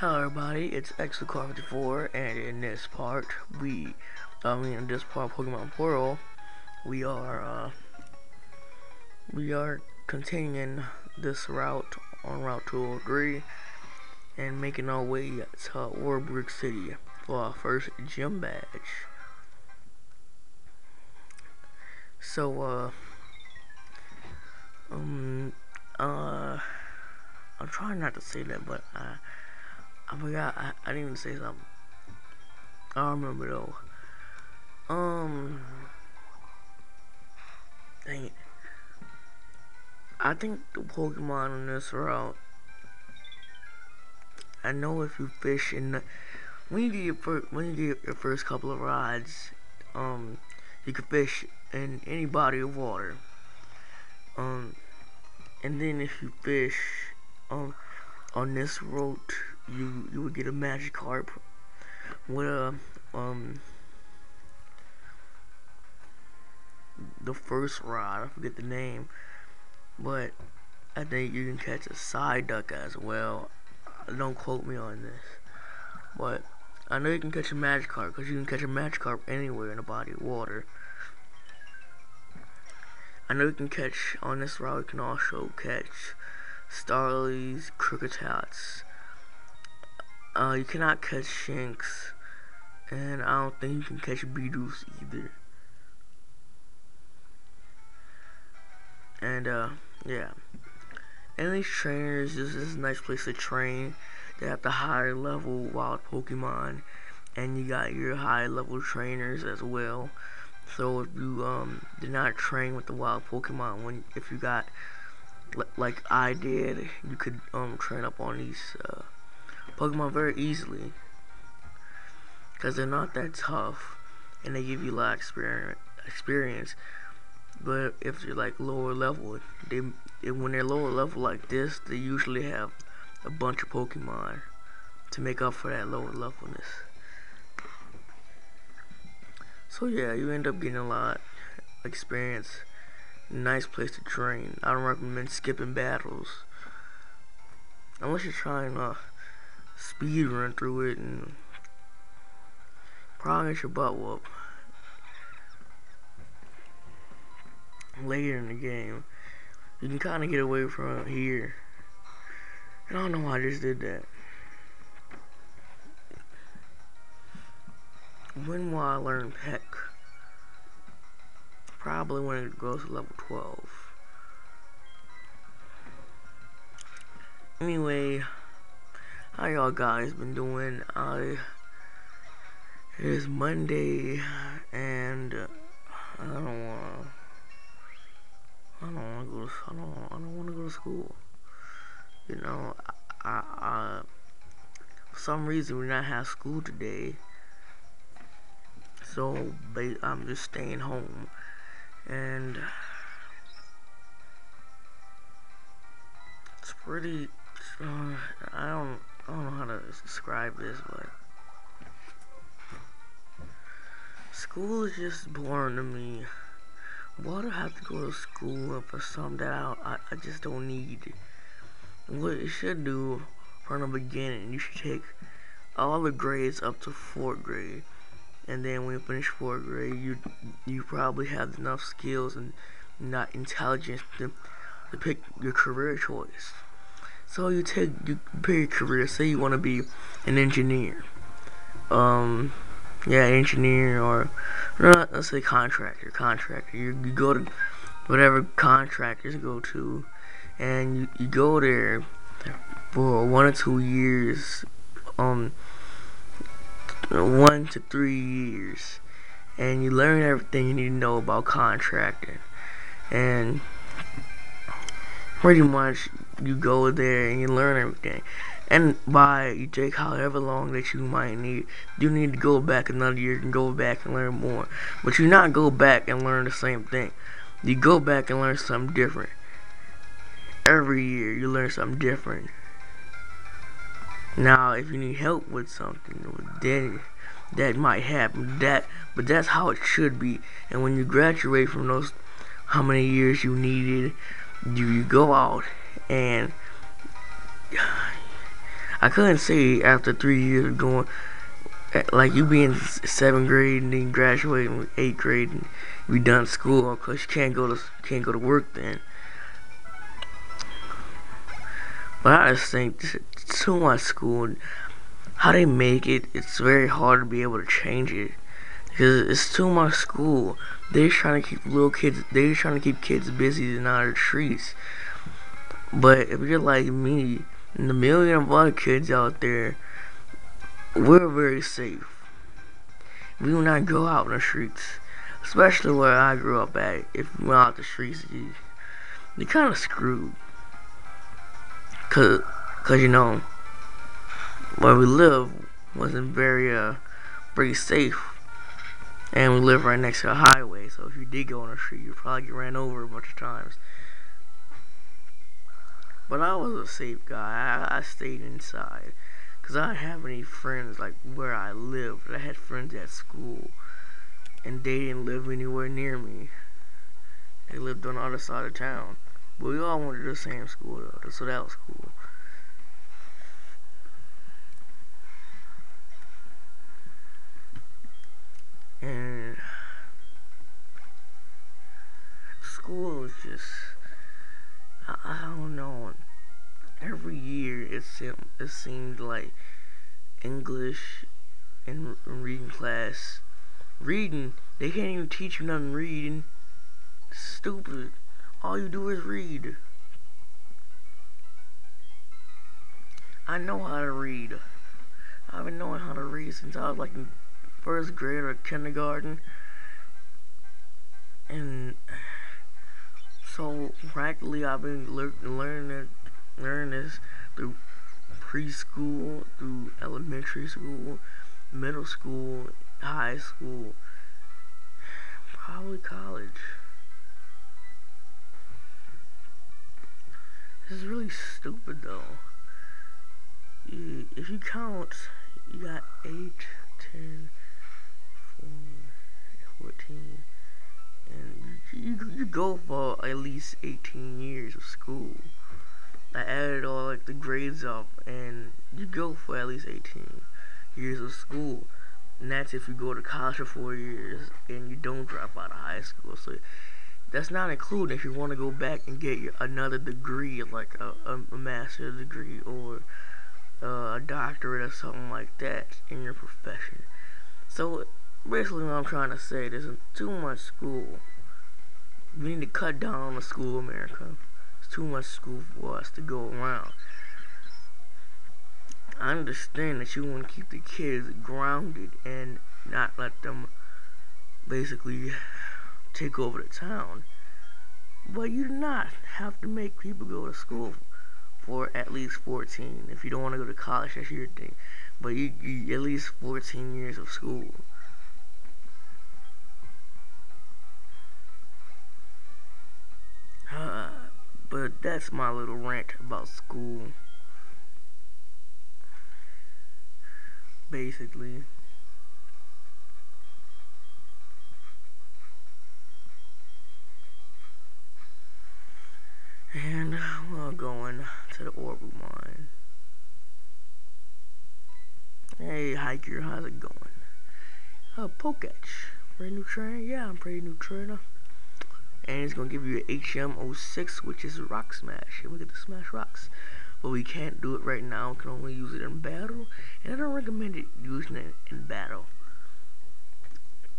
Hello everybody, it's X54, and in this part, in this part of Pokemon Portal, we are continuing this route on Route 203, and making our way to Warbrick City for our first gym badge. So, I'm trying not to say that, but I forgot, I didn't even say something. I remember though. Dang it. I think the Pokemon on this route, I know if you fish in the, when you get your first couple of rides, you can fish in any body of water. And then if you fish, on this route, you would get a Magikarp with the first rod. I forget the name, but I think you can catch a Psyduck as well. Don't quote me on this, but I know you can catch a Magikarp, because you can catch a Magikarp anywhere in a body of water. I know you can catch, on this route, you can also catch Starlies, Cricketats. You cannot catch Shinx, and I don't think you can catch Beedus either. And yeah. And these trainers, this is a nice place to train. They have the higher level wild Pokemon, and you got your high level trainers as well. So if you did not train with the wild Pokemon, if you got like I did, you could train up on these Pokemon very easily, because they're not that tough and they give you a lot of experience. But if you're like lower level, when they're lower level like this, they usually have a bunch of Pokemon to make up for that lower levelness. So yeah, you end up getting a lot of experience. Nice place to train. I don't recommend skipping battles unless you're trying to speed run through it and probably get your butt whooped later in the game. You can kind of get away from it here, and I don't know why I just did that. When will I learn Peck? Probably when it goes to level 12. Anyway, how y'all guys been doing? It is Monday, and I don't wanna go to school. You know, for some reason we not have school today, so I'm just staying home, and it's pretty. I don't know how to describe this, but school is just boring to me. Why do I have to go to school for something that I just don't need? What you should do from the beginning, you should take all the grades up to 4th grade, and then when you finish 4th grade, you probably have enough skills and not intelligence to pick your career choice. So you pick your career. Say you want to be an engineer. Yeah, engineer, or let's say contractor. You go to whatever contractors go to, and you go there for 1 or 2 years, 1 to 3 years, and you learn everything you need to know about contracting. And pretty much you go there and you learn everything. And you take however long that you might need, you need to go back another year and go back and learn more. But you not go back and learn the same thing. You go back and learn something different. Every year you learn something different. Now if you need help with something, then that might happen. But that's how it should be. And when you graduate from those, how many years you needed, you go out and I couldn't say after 3 years of going, like you be in 7th grade and then graduate in 8th grade and you be done school because you can't go to work then. But I just think too much school, how they make it, it's very hard to be able to change it because it's too much school. They're trying to keep they're trying to keep kids busy and out of the streets. But if you're like me and the million of other kids out there, we're very safe. We do not go out in the streets, especially where I grew up at. If you went out the streets, you're kind of screwed. Cause you know where we live wasn't very safe, and we live right next to a highway. So if you did go on the street, you'd probably get ran over a bunch of times. But I was a safe guy. I stayed inside. Because I didn't have any friends like where I lived. I had friends at school. And they didn't live anywhere near me. They lived on the other side of town. But we all went to the same school though. So that was cool. And school is just, I don't know. Every year it seemed like English and reading class. Reading, they can't even teach you nothing reading. Stupid. All you do is read. I know how to read. I've been knowing how to read since I was like in 1st grade or kindergarten. And so practically I've been learning this through preschool, through elementary school, middle school, high school, probably college. This is really stupid though. If you count, you got 8, 10, 14, and you go for at least 18 years of school. I added all like the grades up, and you go for at least 18 years of school. And that's if you go to college for 4 years and you don't drop out of high school. So that's not including if you want to go back and get another degree, like a master's degree or a doctorate or something like that in your profession. So basically what I'm trying to say, there's too much school. We need to cut down on the school, America. It's too much school for us to go around. I understand that you want to keep the kids grounded and not let them basically take over the town. But you do not have to make people go to school for at least 14. If you don't want to go to college, that's your thing. But you at least 14 years of school. But that's my little rant about school. Basically. And we're going to the orbital mine. Hey hiker, how's it going? Poketch. Pretty new trainer? Yeah, I'm pretty new trainer. And it's gonna give you an HM06, which is rock smash. And we get to smash rocks. But we can't do it right now. We can only use it in battle. And I don't recommend using it in battle.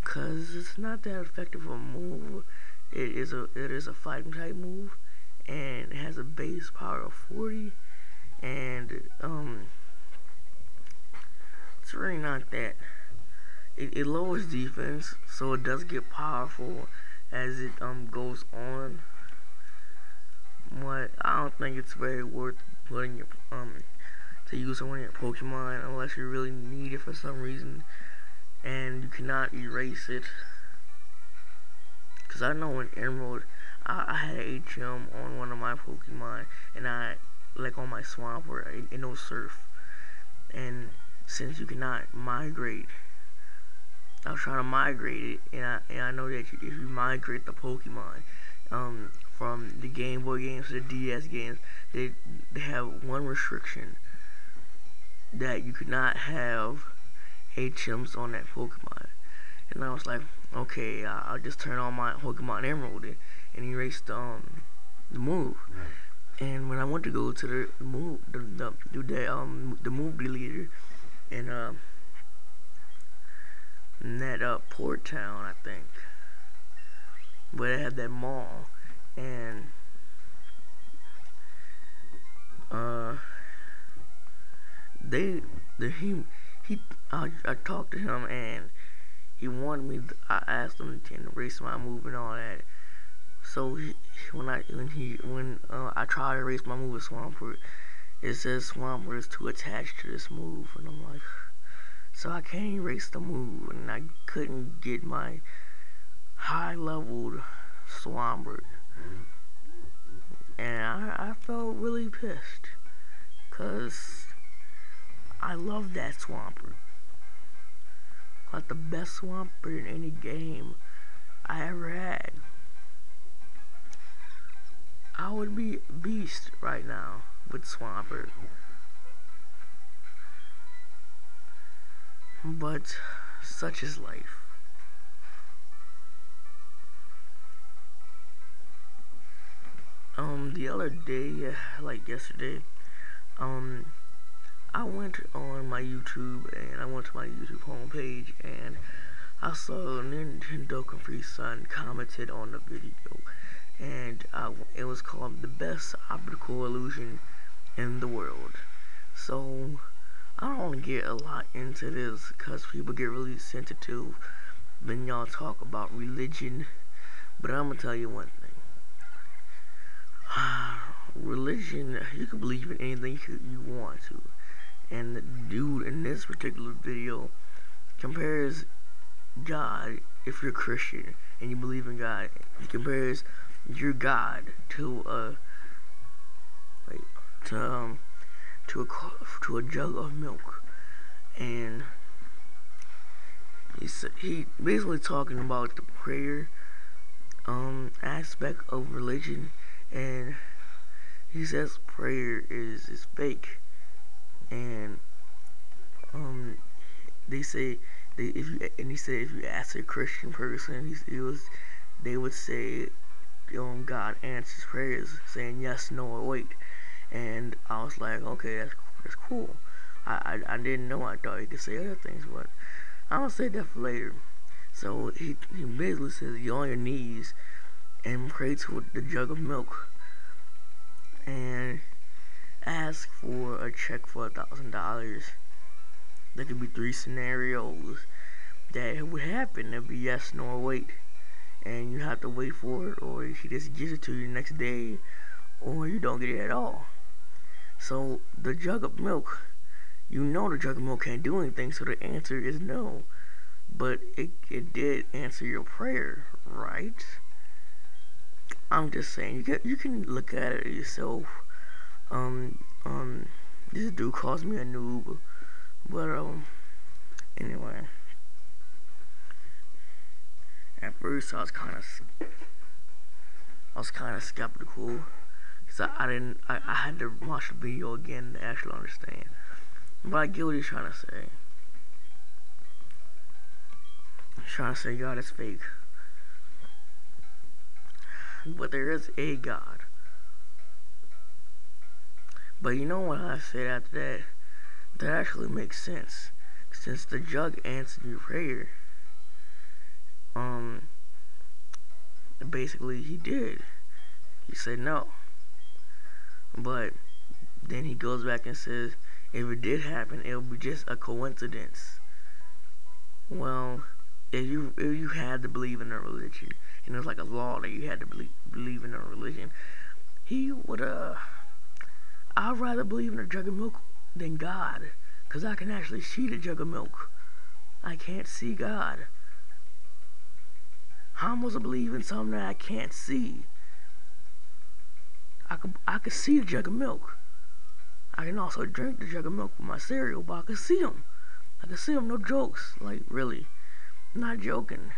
Cause it's not that effective of a move. It is a fighting type move. And it has a base power of 40. And it's really not that. It lowers defense, so it does get powerful as it goes on. But I don't think it's very worth putting your to use on your Pokemon unless you really need it for some reason, and you cannot erase it. Cause I know in Emerald, I had an HM on one of my Pokemon, and I like on my Swampert in no surf, and since you cannot migrate, I was trying to migrate it, and I know that if you migrate the Pokemon from the Game Boy games to the DS games, they have one restriction. that you could not have 8 chimps on that Pokemon. And I was like, okay, I'll just turn on my Pokemon Emerald and erase the move. And when I went to go to the move, the move deleter in that Port Town, I think, but it had that mall, and they the he I talked to him, and he wanted me. I asked him to erase my move and all that. So when I try to erase my move with Swampert, it says Swampert is too attached to this move, and I'm like, so I can't erase the move, and I couldn't get my high leveled Swampert, and I felt really pissed, cause I love that Swampert, like the best Swampert in any game I ever had. I would be a beast right now with Swampert. But such is life. The other day, like yesterday, I went on my YouTube and I went to my YouTube homepage and I saw Nintendo Capri Sun commented on the video, and it was called the best optical illusion in the world. So I don't want to get a lot into this because people get really sensitive when y'all talk about religion, but I'm gonna tell you one thing. Religion, you can believe in anything you want to, and the dude in this particular video compares God, if you're Christian and you believe in God, he compares your God to a jug of milk, and he basically talking about the prayer aspect of religion, and he says prayer is fake, and they say he said if you ask a Christian person, they would say God answers prayers saying yes, no, or wait. And I was like, okay, that's cool. I didn't know. I thought he could say other things, but I'll say that for later. So he basically says you're on your knees and pray to the jug of milk and ask for a check for $1,000. There could be 3 scenarios that would happen. There'd be yes, no, or wait, and you have to wait for it, or he just gives it to you the next day, or you don't get it at all. So the jug of milk, the jug of milk can't do anything, so the answer is no. But it did answer your prayer, right? I'm just saying, you can look at it yourself. This dude calls me a noob, but anyway. At first, I was kind of skeptical, because I had to watch the video again to actually understand. But I get what he's trying to say. He's trying to say God is fake. But there is a God. But you know what I said after that? That actually makes sense. Since the jug answered your prayer, basically he did. He said no. But then he goes back and says, if it did happen, it would be just a coincidence. Well, if you had to believe in a religion, and it was like a law that you had to believe in a religion, he would I'd rather believe in a jug of milk than God, because I can actually see the jug of milk. I can't see God. How am I supposed to believe in something that I can't see? I could see the jug of milk. I can also drink the jug of milk with my cereal, but I can see him. I can see him, no jokes. Like, really. I'm not joking.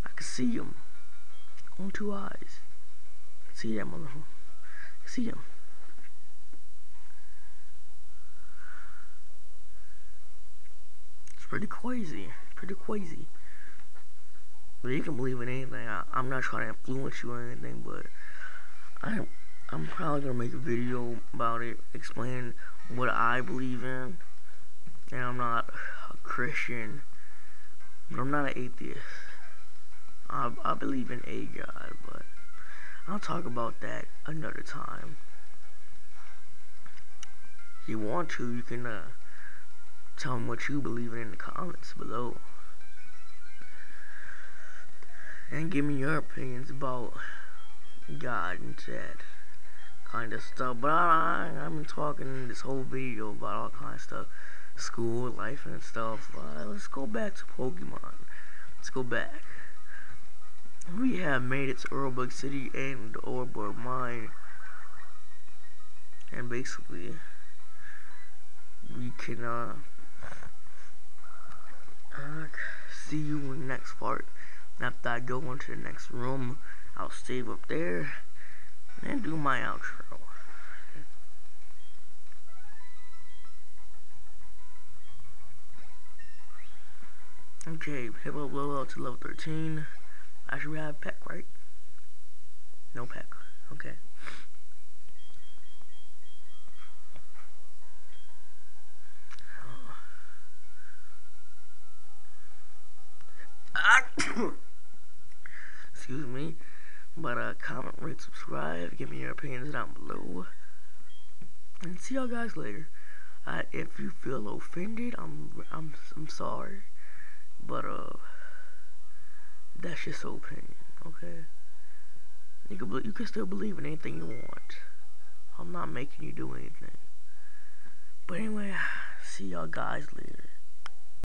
I can see him. On 2 eyes. See that motherfucker. See him. pretty crazy. Pretty crazy. But you can believe in anything. I'm not trying to influence you or anything, but I'm probably gonna make a video about it, explain what I believe in. And I'm not a Christian, but I'm not an atheist. I believe in a God, but I'll talk about that another time. If you want to, you can tell me what you believe in the comments below. And give me your opinions about God and that kind of stuff. But I've been talking this whole video about all kinds of stuff. School, life, and stuff. Let's go back to Pokemon. Let's go back. We have made it to Earlbug City and Earlbug Mine. And basically, we can see you in the next part. After I go into the next room, I'll save up there and do my outro. Okay, hip hop level up to level 13. I should have Peck, right? No Peck. Okay. Excuse me. But comment, rate, subscribe, give me your opinions down below. And see y'all guys later. If you feel offended, I'm sorry. But that's just your opinion, okay? You can still believe in anything you want. I'm not making you do anything. But anyway, see y'all guys later.